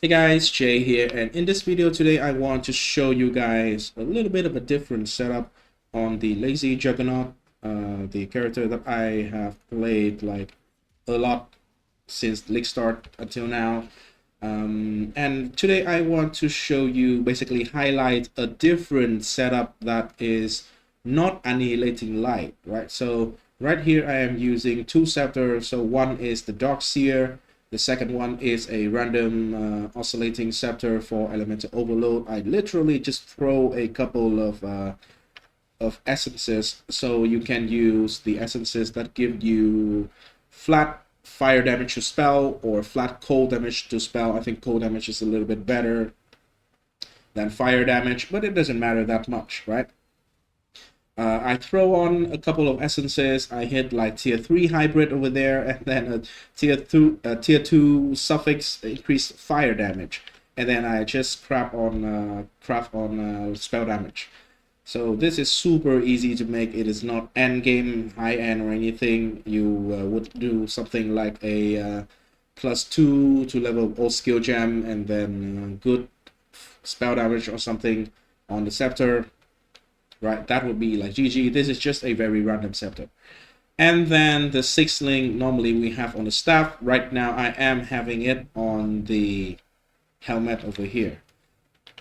Hey guys, Jay here, and in this video today I want to show you guys a little bit of a different setup on the Lazy Juggernaut, the character that I have played like a lot since League Start until now. And today I want to show you, basically highlight a different setup that is not annihilating light, right? So right here I am using two scepters. So one is the Dark Seer. The second one is a random oscillating scepter for elemental overload. I literally just throw a couple of essences, so you can use the essences that give you flat fire damage to spell or flat cold damage to spell. I think cold damage is a little bit better than fire damage, but it doesn't matter that much, right? I throw on a couple of essences. I hit like tier 3 hybrid over there, and then a tier 2 suffix increased fire damage, and then I just craft on spell damage. So this is super easy to make. It is not end game high end or anything. You would do something like a +2 to level all skill gem, and then good spell damage or something on the scepter, right? That would be like GG. This is just a very random scepter. And then the sixling normally we have on the staff. Right now I am having it on the helmet over here.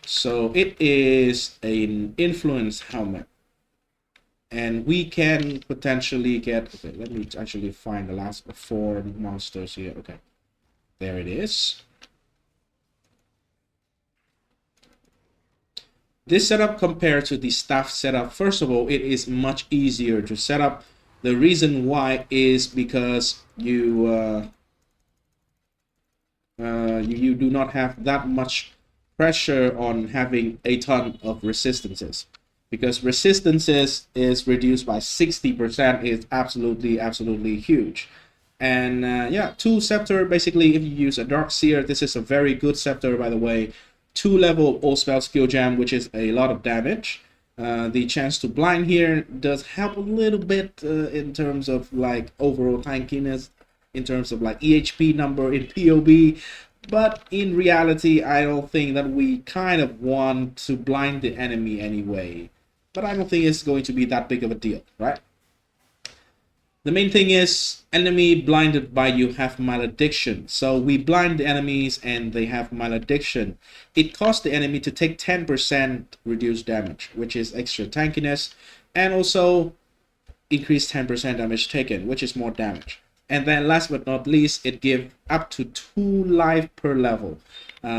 So it is an influence helmet. And we can potentially get, okay, let me actually find the last 4 monsters here. Okay, there it is. This setup compared to the staff setup, first of all, it is much easier to set up. The reason why is because you do not have that much pressure on having a ton of resistances, because resistances is reduced by 60%. Is absolutely huge. And yeah, 2 scepter, basically if you use a Dark Seer, this is a very good scepter, by the way. 2 level all spell skill gem, which is a lot of damage. The chance to blind here does help a little bit in terms of like overall tankiness, in terms of like EHP number in POB. But in reality, I don't think that we kind of want to blind the enemy anyway. But I don't think it's going to be that big of a deal, right? The main thing is enemy blinded by you have malediction. So we blind the enemies and they have malediction. It costs the enemy to take 10% reduced damage, which is extra tankiness, and also increase 10% damage taken, which is more damage. And then last but not least, it gives up to 2 life per level.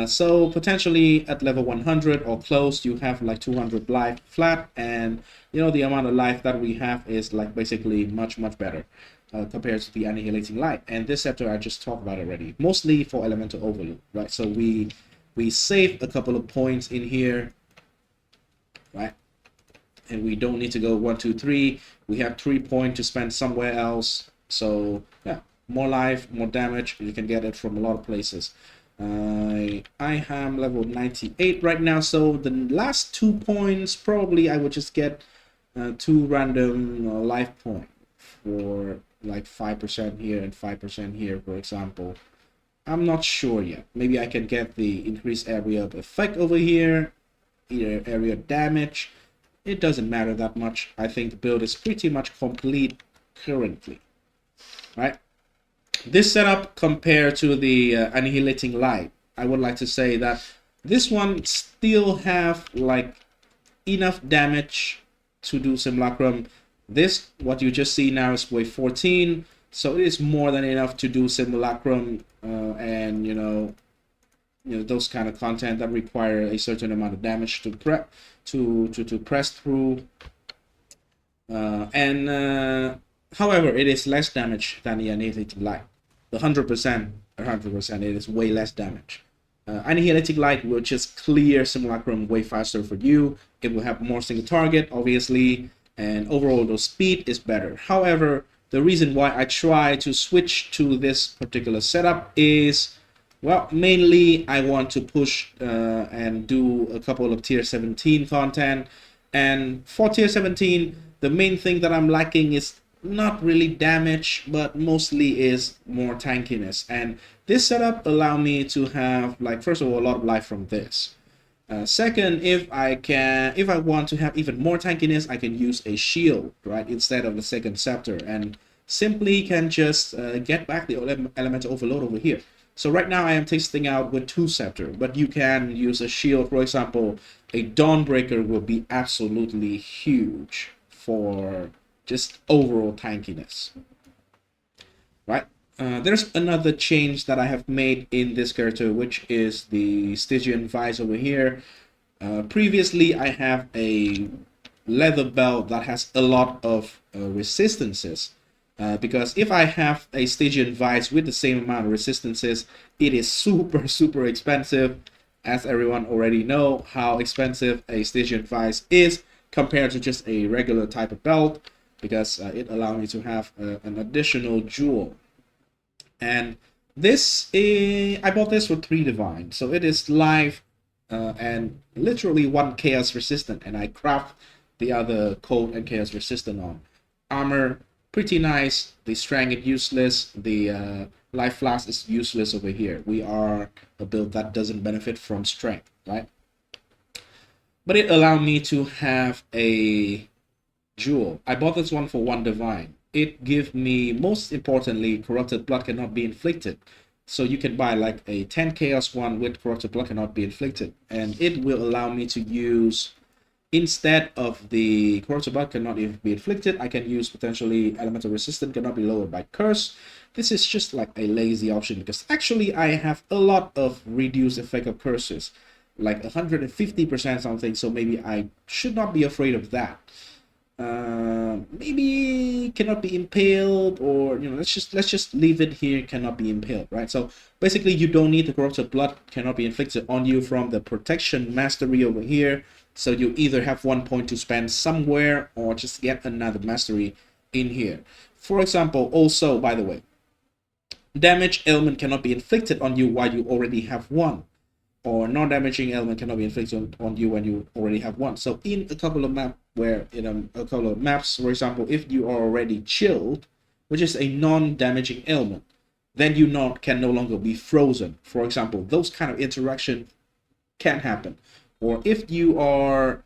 So potentially at level 100 or close, you have like 200 life flat, and you know the amount of life that we have is like basically much better compared to the annihilating light. And this scepter I just talked about already, mostly for elemental overload, right? So we save a couple of points in here, right? And we don't need to go 1 2 3. We have 3 points to spend somewhere else. So yeah, more life, more damage. You can get it from a lot of places. I am level 98 right now, so the last 2 points probably I would just get 2 random life points for like 5% here and 5% here, for example. I'm not sure yet. Maybe I can get the increased area of effect over here, either area damage. It doesn't matter that much. I think the build is pretty much complete currently, right? This setup compared to the annihilating light, I would like to say that this one still have like enough damage to do simulacrum. This, what you just see now, is wave 14, so it is more than enough to do simulacrum and you know those kind of content that require a certain amount of damage to press through. However, it is less damage than the annihilating light. The 100%, it is way less damage. Annihilating light will just clear simulacrum way faster for you. It will have more single target, obviously, and overall the speed is better. However, the reason why I try to switch to this particular setup is, well, mainly I want to push and do a couple of tier 17 content. And for tier 17, the main thing that I'm lacking is not really damage, but mostly is more tankiness. And this setup allow me to have, like, first of all, a lot of life from this. Second, if I want to have even more tankiness, I can use a shield, right, instead of the second scepter, and simply can just get back the elemental overload over here. So right now I am testing out with 2 scepter, but you can use a shield. For example, a Dawnbreaker will be absolutely huge for just overall tankiness, right? There's another change that I have made in this character, which is the Stygian Vice over here. Previously, I have a leather belt that has a lot of resistances. Because if I have a Stygian Vice with the same amount of resistances, it is super expensive. As everyone already know how expensive a Stygian Vice is compared to just a regular type of belt, because it allows me to have an additional jewel. And this is, I bought this for 3 divine, so it is live and literally 1 chaos resistant, and I craft the other cold and chaos resistant on. Armor, pretty nice. The strength is useless. The life flask is useless over here. We are a build that doesn't benefit from strength, right? But it allowed me to have a jewel. I bought this one for 1 divine. It gives me, most importantly, corrupted blood cannot be inflicted. So you can buy like a 10 chaos one with corrupted blood cannot be inflicted, and it will allow me to use, instead of the corrupted blood cannot be inflicted, I can use potentially elemental resistance cannot be lowered by curse. This is just like a lazy option, because actually I have a lot of reduced effect of curses, like 150% something, so maybe I should not be afraid of that. Maybe cannot be impaled, or let's just leave it here, cannot be impaled, right? So basically you don't need the corrupted blood cannot be inflicted on you from the protection mastery over here. So you either have 1 point to spend somewhere or just get another mastery in here. For example, also, by the way, damage element cannot be inflicted on you while you already have 1. Or non-damaging element cannot be inflicted on you when you already have 1. So in a couple of maps where, a couple of maps, for example, if you are already chilled, which is a non-damaging element, then you can no longer be frozen. For example, those kind of interaction can happen. Or if you are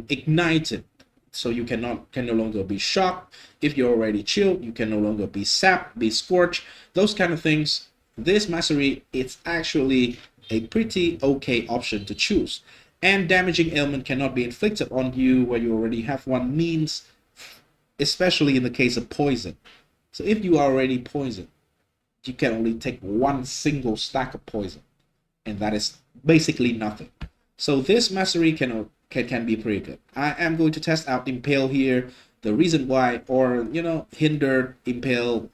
ignited, so you can no longer be shocked. If you're already chilled, you can no longer be sapped, be scorched. Those kind of things. This mastery, it's actually a pretty okay option to choose. And damaging element cannot be inflicted on you where you already have 1 means, especially in the case of poison. So if you are already poisoned, you can only take 1 single stack of poison, and that is basically nothing. So this mastery can be pretty good. I am going to test out impale here. The reason why, or hindered, impale,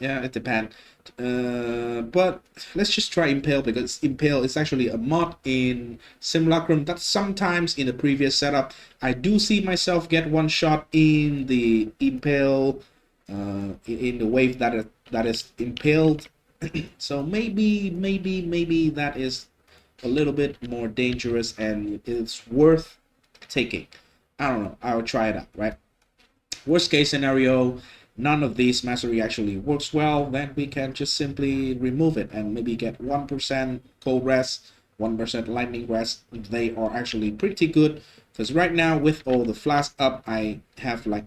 yeah, it depends. But let's just try impale, because impale is actually a mod in Simulacrum that sometimes in the previous setup I do see myself get 1 shot in the impale, in the wave that is impaled. So maybe that is a little bit more dangerous and it's worth taking. I don't know, I'll try it out, right? Worst case scenario, none of these mastery actually works well, then we can just simply remove it and maybe get 1% cold rest, 1% lightning rest. They are actually pretty good, because right now with all the flask up, I have like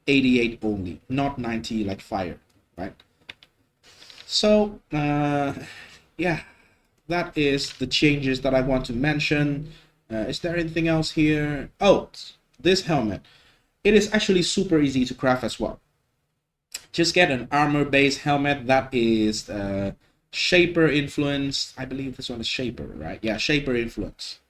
88 only, not 90 like fire, right? So yeah, that is the changes that I want to mention. Is there anything else here? Oh, this helmet. It is actually super easy to craft as well. Just get an armor-based helmet that is Shaper influence. I believe this one is Shaper, right? Yeah, Shaper influence.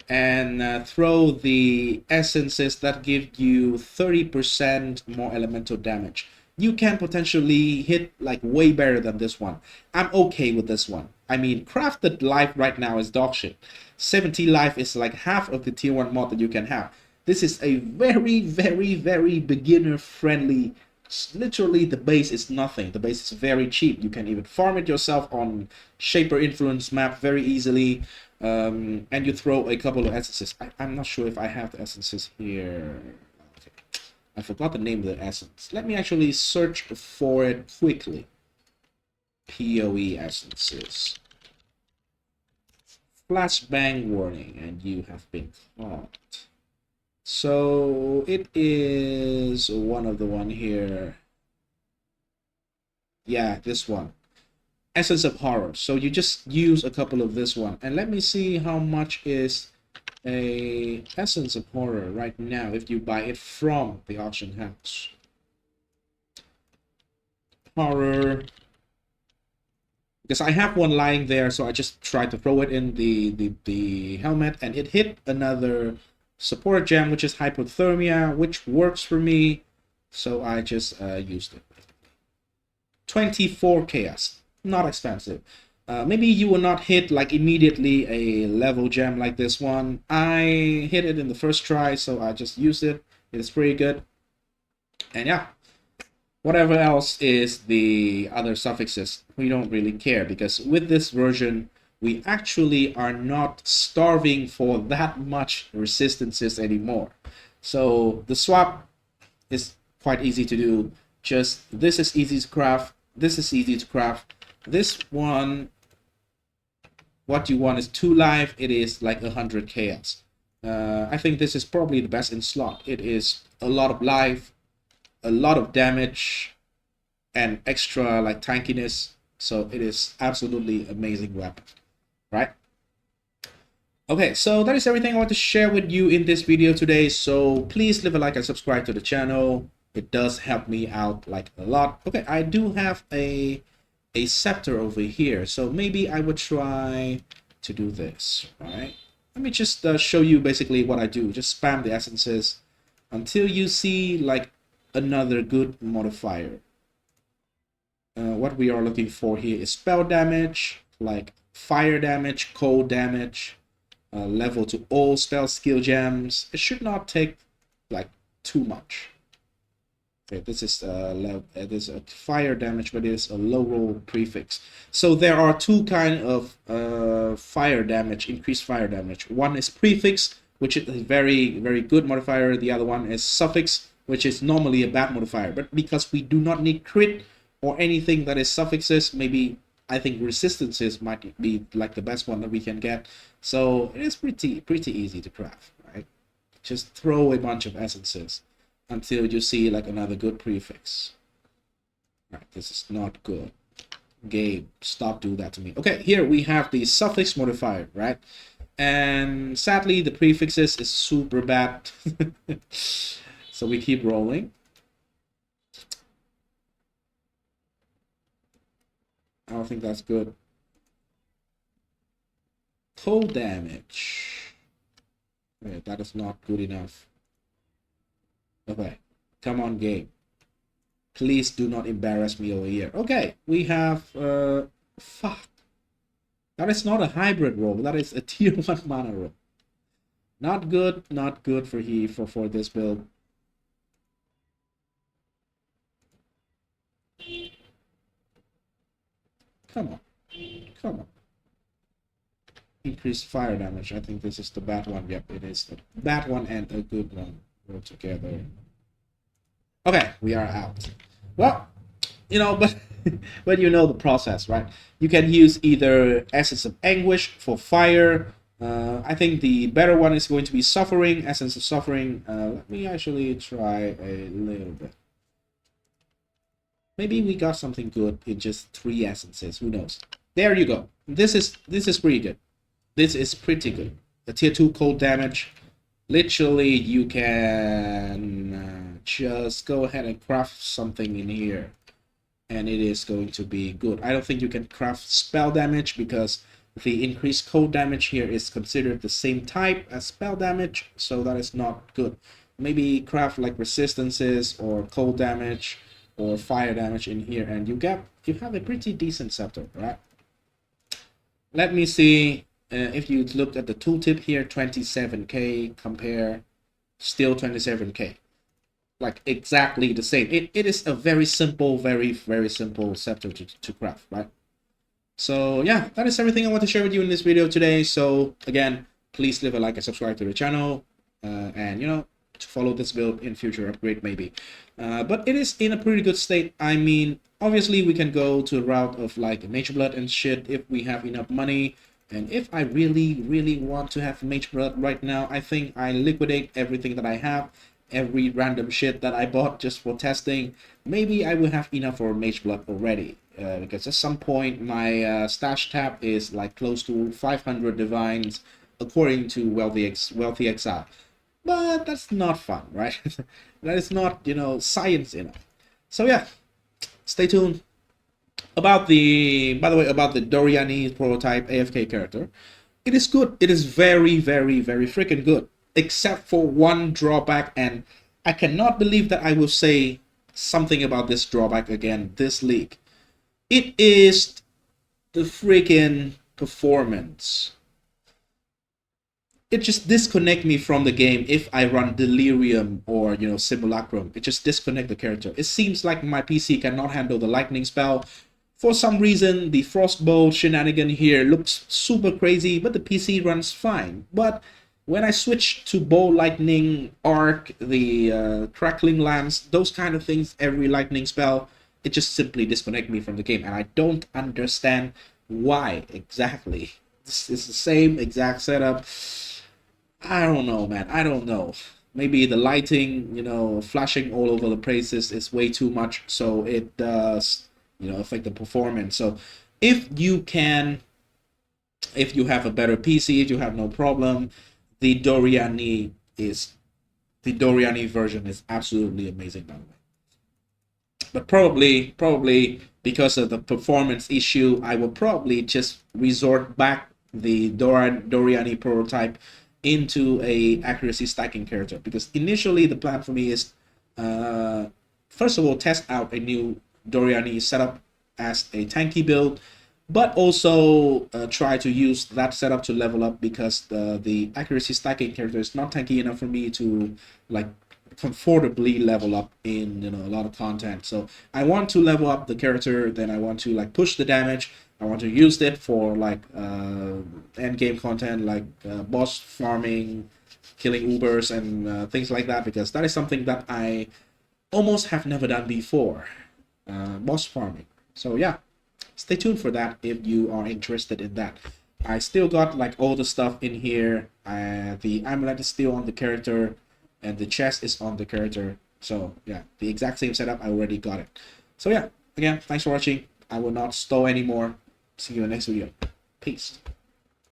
And throw the essences that give you 30% more elemental damage. You can potentially hit like way better than this one. I'm okay with this one. I mean, crafted life right now is dog shit. 70 life is like half of the tier 1 mod that you can have. This is a very beginner friendly. Literally the base is nothing. The base is very cheap. You can even farm it yourself on Shaper influence map very easily. And you throw a couple of essences. I'm not sure if I have the essences here. Okay. I forgot the name of the essence. Let me actually search for it quickly. POE essences. Flashbang warning, and you have been caught. So it is one of the one here. Yeah, this one. Essence of Horror. So you just use a couple of this one. And let me see how much is a Essence of Horror right now if you buy it from the auction house. Horror. Because I have one lying there, so I just tried to throw it in the helmet, and it hit another support gem, which is Hypothermia, which works for me. So I just used it. 24 chaos. Not expensive. Maybe you will not hit like immediately a level gem like this one. I hit it in the first try, so I just used it. It's pretty good. And yeah, whatever else is the other suffixes, we don't really care, because with this version, we actually are not starving for that much resistances anymore. So the swap is quite easy to do. Just this is easy to craft. This is easy to craft. This one, what you want is 2 life. It is like 100 chaos. I think this is probably the best in slot. It is a lot of life, a lot of damage, and extra like tankiness. So it is absolutely amazing weapon, right? Okay, so that is everything I want to share with you in this video today. So please leave a like and subscribe to the channel. It does help me out like a lot. Okay, I do have a sceptre over here, so maybe I would try to do this. Right, let me just show you basically what I do. Just spam the essences until you see like another good modifier. What we are looking for here is spell damage, like fire damage, cold damage, level to all spell skill gems. It should not take like too much. Okay, this is there's a fire damage, but it's a low roll prefix. So there are two kind of fire damage, increased fire damage. One is prefix, which is a very, very good modifier. The other one is suffix, which is normally a bad modifier. But because we do not need crit or anything that is suffixes, maybe I think resistances might be like the best one that we can get. So it is pretty easy to craft, right? Just throw a bunch of essences until you see like another good prefix. Right, this is not good. Game, stop doing that to me. Okay, here we have the suffix modifier, right? And sadly, the prefixes is super bad. So we keep rolling. I don't think that's good. Cold damage. Okay, that is not good enough. Okay, come on, game. Please do not embarrass me over here. Okay, we have fuck. That is not a hybrid roll. That is a tier 1 mana roll. Not good. Not good for this build. Come on. Come on. Increased fire damage. I think this is the bad one. Yep, it is the bad one and a good one roll together. Okay, we are out. Well, you know, but you know the process, right? You can use either Essence of Anguish for fire. I think the better one is going to be Suffering, Essence of Suffering. Let me actually try a little bit. Maybe we got something good in just 3 essences. Who knows? There you go. This is pretty good. This is pretty good. The tier 2 cold damage. Literally, you can just go ahead and craft something in here, and it is going to be good. I don't think you can craft spell damage because the increased cold damage here is considered the same type as spell damage, so that is not good. Maybe craft like resistances or cold damage or fire damage in here, and you have a pretty decent scepter, right? Let me see. If you look at the tooltip here, 27k, compare, still 27k. Like exactly the same. It is a very simple, very simple scepter to craft, right? So yeah, that is everything I want to share with you in this video today. So again, please leave a like and subscribe to the channel. And you know, to follow this build in future upgrade maybe. But it is in a pretty good state. I mean, obviously we can go to a route of like Mage Blood and shit if we have enough money. And if I really want to have Mage Blood right now, I think I liquidate everything that I have, every random shit that I bought just for testing. Maybe I will have enough for Mage Blood already. Because at some point my stash tab is like close to 500 divines according to Wealthy Exile. But that's not fun, right? That is not, you know, science enough. So yeah, stay tuned. About the, by the way, about the Doriani prototype AFK character, it is good. It is very freaking good. Except for one drawback, and I cannot believe that I will say something about this drawback again this league. It is the freaking performance. It just disconnect me from the game if I run Delirium or, you know, Simulacrum. It just disconnect the character. It seems like my PC cannot handle the lightning spell. For some reason, the Frostbolt shenanigan here looks super crazy, but the PC runs fine. But when I switch to Bow Lightning, Arc, the Crackling Lance, those kind of things, every lightning spell, it just simply disconnect me from the game. And I don't understand why exactly. This is the same exact setup. I don't know, man. I don't know. Maybe the lighting, you know, flashing all over the places is way too much, so it does, you know, affect the performance. So if you can, if you have a better PC, if you have no problem, the Doriani version is absolutely amazing, by the way. But probably because of the performance issue, I will probably just resort back the Doriani prototype into a accuracy stacking character, because initially the plan for me is first of all test out a new Doriani setup as a tanky build, but also try to use that setup to level up, because the accuracy stacking character is not tanky enough for me to like comfortably level up in, you know, a lot of content. So I want to level up the character, then I want to like push the damage. I want to use it for like end game content, like boss farming, killing Ubers and things like that, because that is something that I almost have never done before, boss farming. So yeah, stay tuned for that if you are interested in that. I still got like all the stuff in here. The amulet is still on the character, and the chest is on the character. So yeah, the exact same setup, I already got it. So yeah, again, thanks for watching. I will not stall anymore. See you in the next video. Peace.